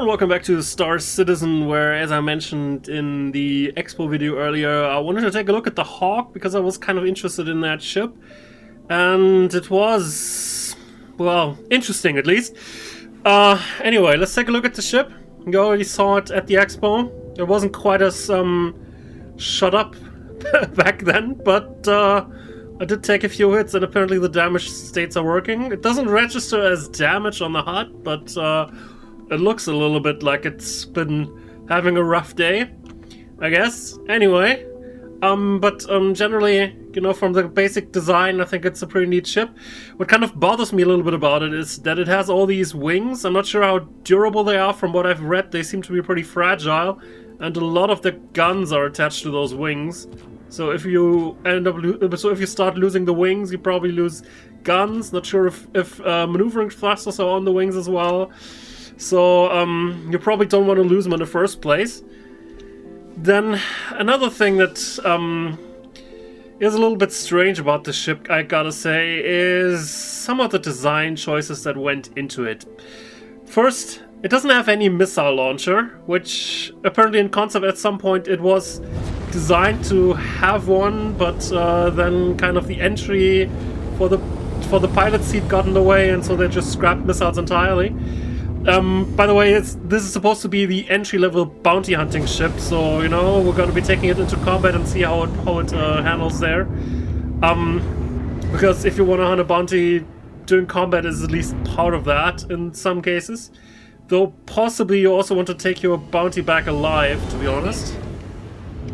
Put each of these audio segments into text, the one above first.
and welcome back to Star Citizen, where, as I mentioned in the Expo video earlier, I wanted to take a look at the Hawk because I was kind of interested in that ship. And it was, well, interesting at least. Anyway, let's take a look at the ship. You already saw it at the Expo. It wasn't quite as shut up back then, but I did take a few hits, and apparently the damage states are working. It doesn't register as damage on the HUD, but it looks a little bit like it's been having a rough day, I guess. Anyway, generally, you know, from the basic design, I think it's a pretty neat ship. What kind of bothers me a little bit about it is that it has all these wings. I'm not sure how durable they are. From what I've read, they seem to be pretty fragile, and a lot of the guns are attached to those wings. So if you if you start losing the wings, you probably lose guns. Not sure if maneuvering thrusters are on the wings as well. So you probably don't want to lose them in the first place. Then another thing that is a little bit strange about the ship, I gotta say, is some of the design choices that went into it. First, it doesn't have any missile launcher, which apparently in concept at some point it was designed to have one, but then kind of the entry for the pilot seat got in the way, and so they just scrapped missiles entirely. By the way, this is supposed to be the entry-level bounty hunting ship, so, you know, we're going to be taking it into combat and see how it handles there. Because if you want to hunt a bounty, doing combat is at least part of that in some cases. Though possibly you also want to take your bounty back alive, to be honest.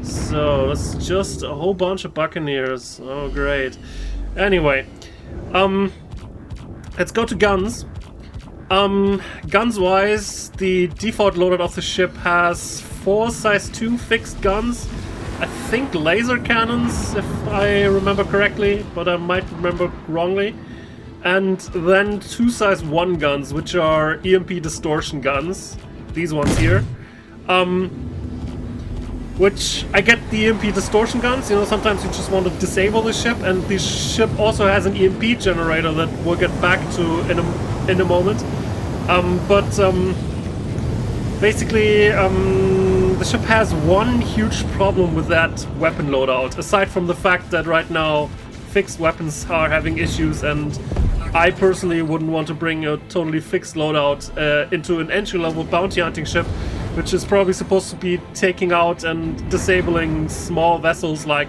So, that's just a whole bunch of buccaneers. Oh, great. Anyway, let's go to guns. Guns-wise, the default loadout of the ship has 4 size 2 fixed guns. I think laser cannons, if I remember correctly, but I might remember wrongly. And then 2 size 1 guns, which are EMP distortion guns. These ones here. Which, I get the EMP distortion guns, you know, sometimes you just want to disable the ship, and the ship also has an EMP generator that we'll get back to in a moment. Basically, the ship has one huge problem with that weapon loadout, aside from the fact that right now fixed weapons are having issues, and I personally wouldn't want to bring a totally fixed loadout into an entry-level bounty hunting ship, which is probably supposed to be taking out and disabling small vessels like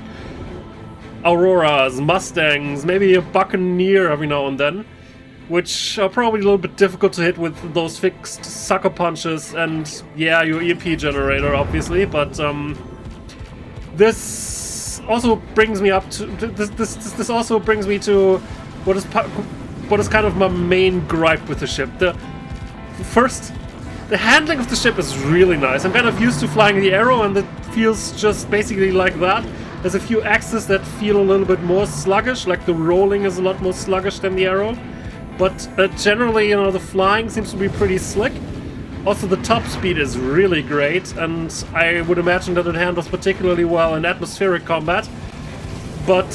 Auroras, Mustangs, maybe a Buccaneer every now and then, which are probably a little bit difficult to hit with those fixed sucker punches and, yeah, your EMP generator, obviously. But this also brings me up to this also brings me to what is kind of my main gripe with the ship. The handling of the ship is really nice. I'm kind of used to flying the Arrow, and it feels just basically like that. There's a few axes that feel a little bit more sluggish, like the rolling is a lot more sluggish than the Arrow. But generally, you know, the flying seems to be pretty slick. Also, the top speed is really great, and I would imagine that it handles particularly well in atmospheric combat. But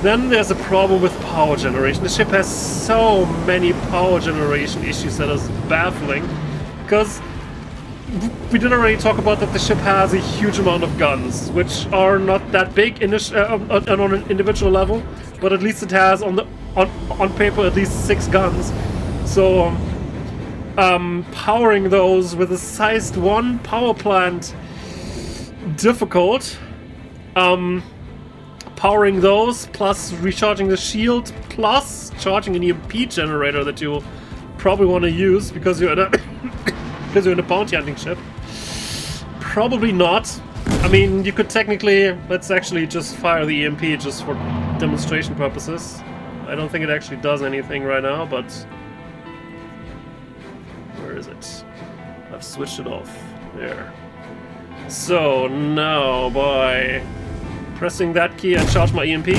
then there's a problem with power generation. The ship has so many power generation issues that is baffling, because we did already talk about that the ship has a huge amount of guns, which are not that big on an individual level, but at least it has on paper at least 6 guns. So powering those with a sized 1 power plant, difficult. Powering those, plus recharging the shield, plus charging an EMP generator that you probably want to use because you're in a bounty hunting ship. Probably not. I mean, you could technically, let's actually just fire the EMP just for demonstration purposes. I don't think it actually does anything right now, but where is it? I've switched it off. There. So now by pressing that key, I charge my EMP.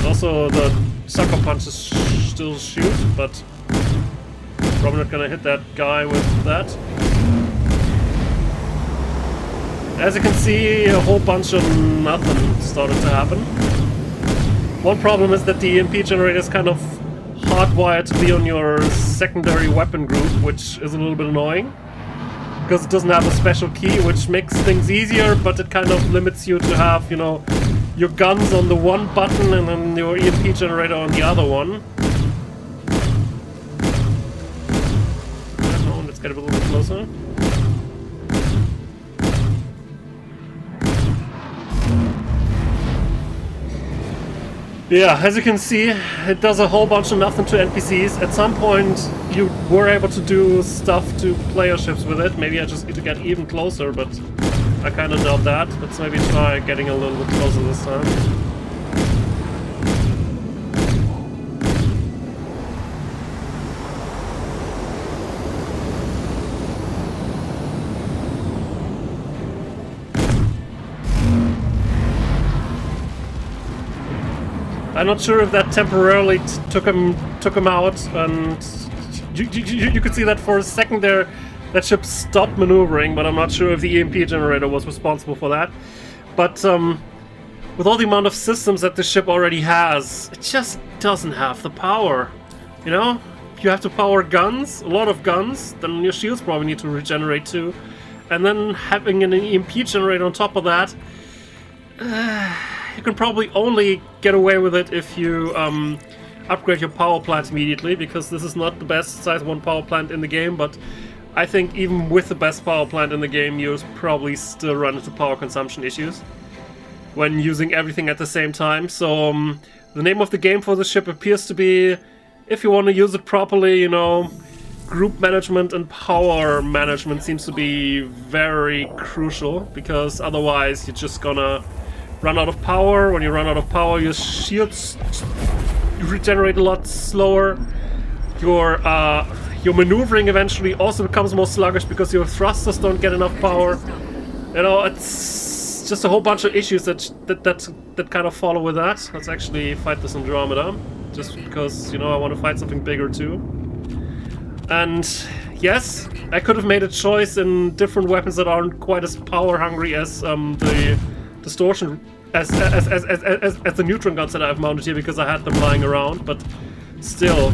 Also, the sucker punches still shoot, but probably not gonna hit that guy with that. As you can see, a whole bunch of nothing started to happen. One problem is that the EMP generator is kind of hardwired to be on your secondary weapon group, which is a little bit annoying. Because it doesn't have a special key, which makes things easier, but it kind of limits you to have, you know, your guns on the one button and then your EMP generator on the other one. Oh, let's get a little bit closer. Yeah, as you can see, it does a whole bunch of nothing to NPCs. At some point, you were able to do stuff to player ships with it. Maybe I just need to get even closer, but I kind of doubt that. Let's maybe try getting a little bit closer this time. I'm not sure if that temporarily took him out, and you could see that for a second there, that ship stopped maneuvering, but I'm not sure if the EMP generator was responsible for that. But with all the amount of systems that the ship already has, it just doesn't have the power. You know, you have to power guns, a lot of guns, then your shields probably need to regenerate too, and then having an EMP generator on top of that. You can probably only get away with it if you upgrade your power plant immediately, because this is not the best size 1 power plant in the game, but I think even with the best power plant in the game, you probably still run into power consumption issues when using everything at the same time. So the name of the game for the ship appears to be, if you want to use it properly, you know, group management and power management seems to be very crucial, because otherwise you're just gonna run out of power. When you run out of power, your shields regenerate a lot slower. Your maneuvering eventually also becomes more sluggish because your thrusters don't get enough power. You know, it's just a whole bunch of issues that kind of follow with that. Let's actually fight this Andromeda, just because, you know, I want to fight something bigger too. And yes, I could have made a choice in different weapons that aren't quite as power hungry as the distortion, as the neutron guns that I've mounted here, because I had them lying around. But still,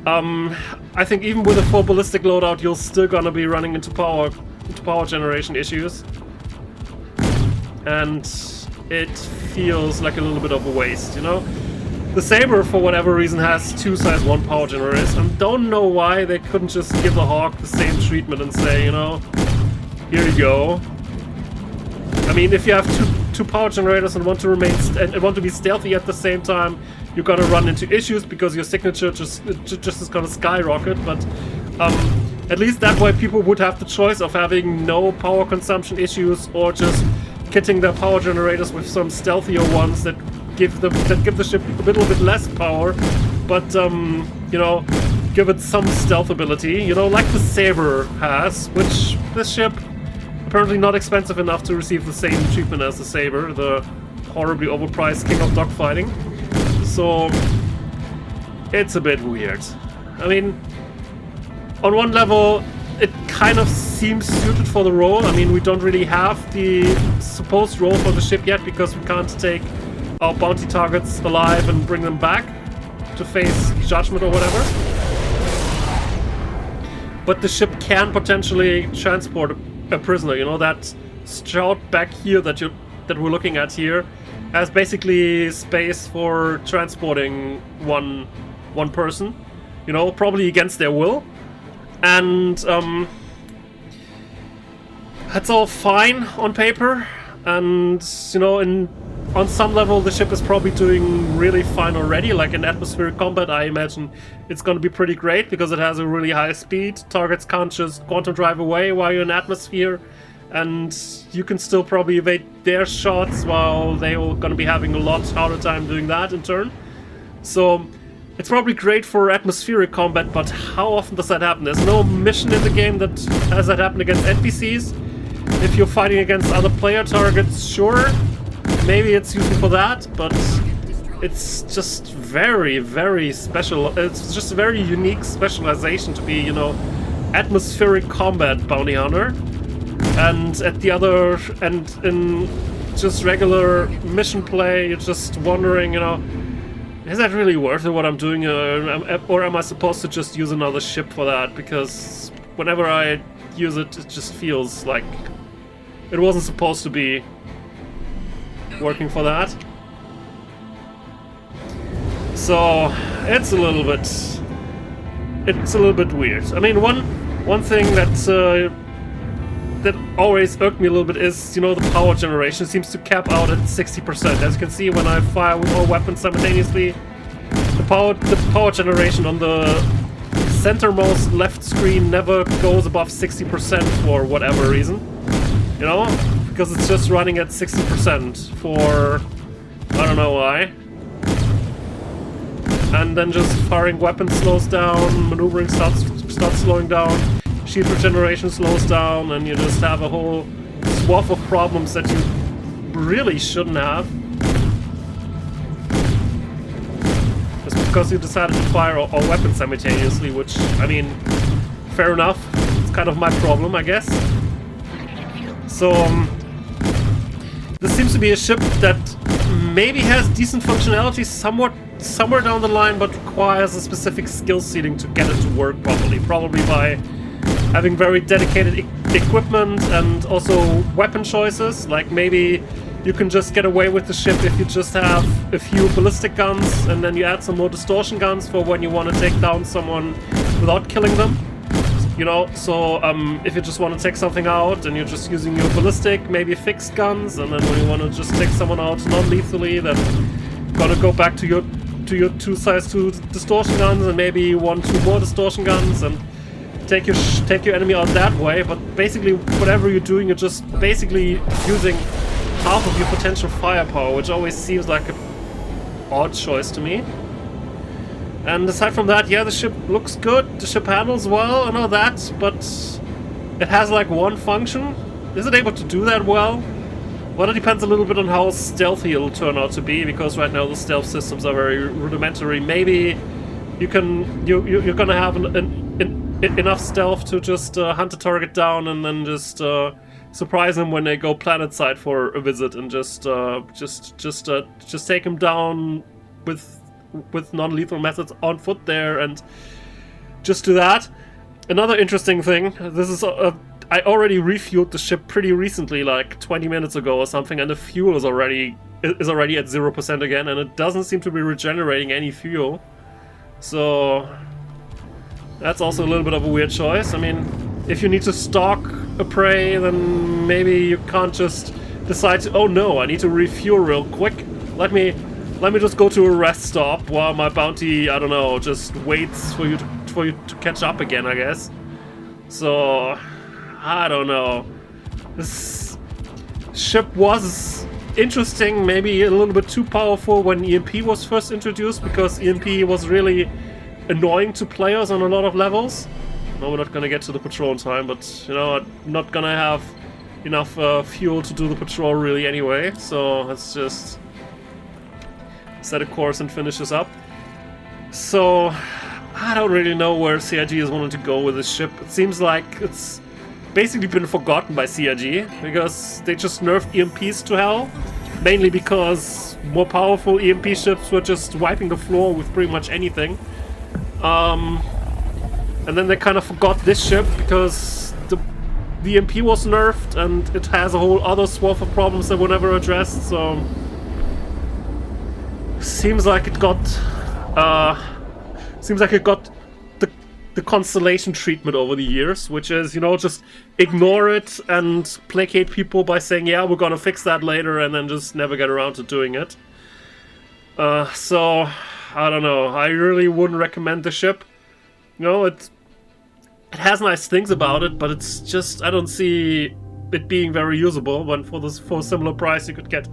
I think even with a full ballistic loadout, you're still gonna be running into power generation issues, and it feels like a little bit of a waste, you know. The Saber, for whatever reason, has 2 size 1 power generators, and don't know why they couldn't just give the Hawk the same treatment and say, you know, here you go. I mean, if you have two power generators and want to be stealthy at the same time, you're gonna run into issues because your signature just is gonna skyrocket. But at least that way, people would have the choice of having no power consumption issues, or just kitting their power generators with some stealthier ones that give the ship a little bit less power, but you know, give it some stealth ability. You know, like the Saber has, which this ship, apparently not expensive enough to receive the same treatment as the Saber, the horribly overpriced king of dogfighting. So it's a bit weird. I mean, on one level, it kind of seems suited for the role. I mean, we don't really have the supposed role for the ship yet, because we can't take our bounty targets alive and bring them back to face judgment or whatever. But the ship can potentially transport a prisoner. You know, that stroud back here that we're looking at here has basically space for transporting one person, you know, probably against their will. And that's all fine on paper, and you know, on some level the ship is probably doing really fine already. Like in atmospheric combat, I imagine it's going to be pretty great, because it has a really high speed. Targets can't just quantum drive away while you're in atmosphere, and you can still probably evade their shots, while they're going to be having a lot harder time doing that in turn. So it's probably great for atmospheric combat, but how often does that happen? There's no mission in the game that has that happen against NPCs. If you're fighting against other player targets, sure, maybe it's useful for that, but it's just very, very special. It's just a very unique specialization to be, you know, atmospheric combat bounty hunter. And at the other end, in just regular mission play, you're just wondering, you know, is that really worth it what I'm doing, or am I supposed to just use another ship for that? Because whenever I use it, it just feels like it wasn't supposed to be working for that. So it's a little bit weird. I mean, one thing that that always irked me a little bit is, you know, the power generation seems to cap out at 60%. As you can see, when I fire with all weapons simultaneously, the power generation on the centermost left screen never goes above 60% for whatever reason. You know? Because it's just running at 60% for I don't know why. And then just firing weapons slows down, maneuvering starts slowing down, shield regeneration slows down, and you just have a whole swath of problems that you really shouldn't have. Just because you decided to fire all weapons simultaneously, which, I mean, fair enough. It's kind of my problem, I guess. So, this seems to be a ship that maybe has decent functionality somewhere down the line, but requires a specific skill ceiling to get it to work properly. Probably by having very dedicated equipment and also weapon choices. Like maybe you can just get away with the ship if you just have a few ballistic guns and then you add some more distortion guns for when you want to take down someone without killing them. You know, so if you just want to take something out and you're just using your ballistic, maybe fixed guns, and then when you want to just take someone out non-lethally, then gotta go back to your 2 size 2 distortion guns and maybe 1-2 more distortion guns and take your enemy out that way. But basically, whatever you're doing, you're just basically using half of your potential firepower, which always seems like an odd choice to me. And aside from that, yeah, the ship looks good, the ship handles well and all that, but it has like one function. Is it able to do that well? Well, it depends a little bit on how stealthy it'll turn out to be, because right now the stealth systems are very rudimentary. Maybe you're gonna have enough stealth to just hunt a target down and then just surprise them when they go planet side for a visit and just take them down with non-lethal methods on foot there and just do that. Another interesting thing, this is I already refueled the ship pretty recently, like 20 minutes ago or something, and the fuel is already at 0% again, and it doesn't seem to be regenerating any fuel. So that's also a little bit of a weird choice. I mean, if you need to stalk a prey, then maybe you can't just decide to, oh no, I need to refuel real quick. Let me just go to a rest stop while my bounty, I don't know, just waits for you to catch up again, I guess. So I don't know. This ship was interesting, maybe a little bit too powerful when EMP was first introduced, because EMP was really annoying to players on a lot of levels. No, we're not gonna get to the patrol in time, but you know, I'm not gonna have enough fuel to do the patrol really anyway, so let's just set a course and finish this up. So I don't really know where CIG is wanting to go with this ship. It seems like it's basically been forgotten by CIG, because they just nerfed EMPs to hell, mainly because more powerful EMP ships were just wiping the floor with pretty much anything. And then they kind of forgot this ship because the EMP was nerfed and it has a whole other swath of problems that were never addressed, so seems like it got the Constellation treatment over the years, which is, you know, just ignore it and placate people by saying, yeah, we're gonna fix that later, and then just never get around to doing it. So I don't know, I really wouldn't recommend the ship. You know, it has nice things about it, but it's just, I don't see it being very usable, when for a similar price you could get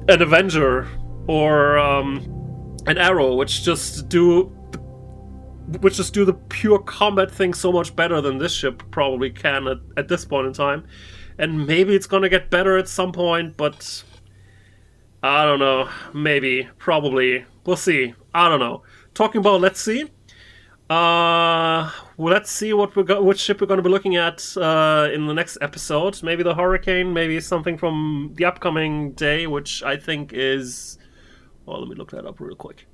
an Avenger or an Arrow, which just do the pure combat thing so much better than this ship probably can at this point in time. And maybe it's gonna get better at some point, but I don't know. Maybe, probably, we'll see. I don't know. Talking about let's see. Let's see which ship we're going to be looking at in the next episode. Maybe the Hurricane, maybe something from the upcoming day, which I think is Oh, let me look that up real quick.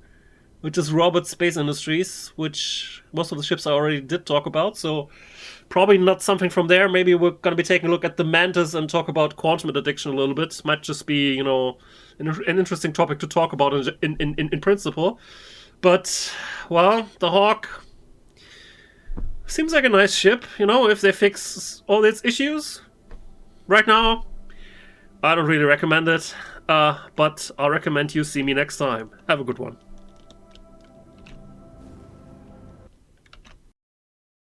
Which is Robert Space Industries, which most of the ships I already did talk about, so probably not something from there. Maybe we're going to be taking a look at the Mantis and talk about quantum addiction a little bit. Might just be, you know, an interesting topic to talk about in principle. But, well, the Hawk seems like a nice ship, you know, if they fix all its issues. Right now, I don't really recommend it, but I'll recommend you see me next time. Have a good one.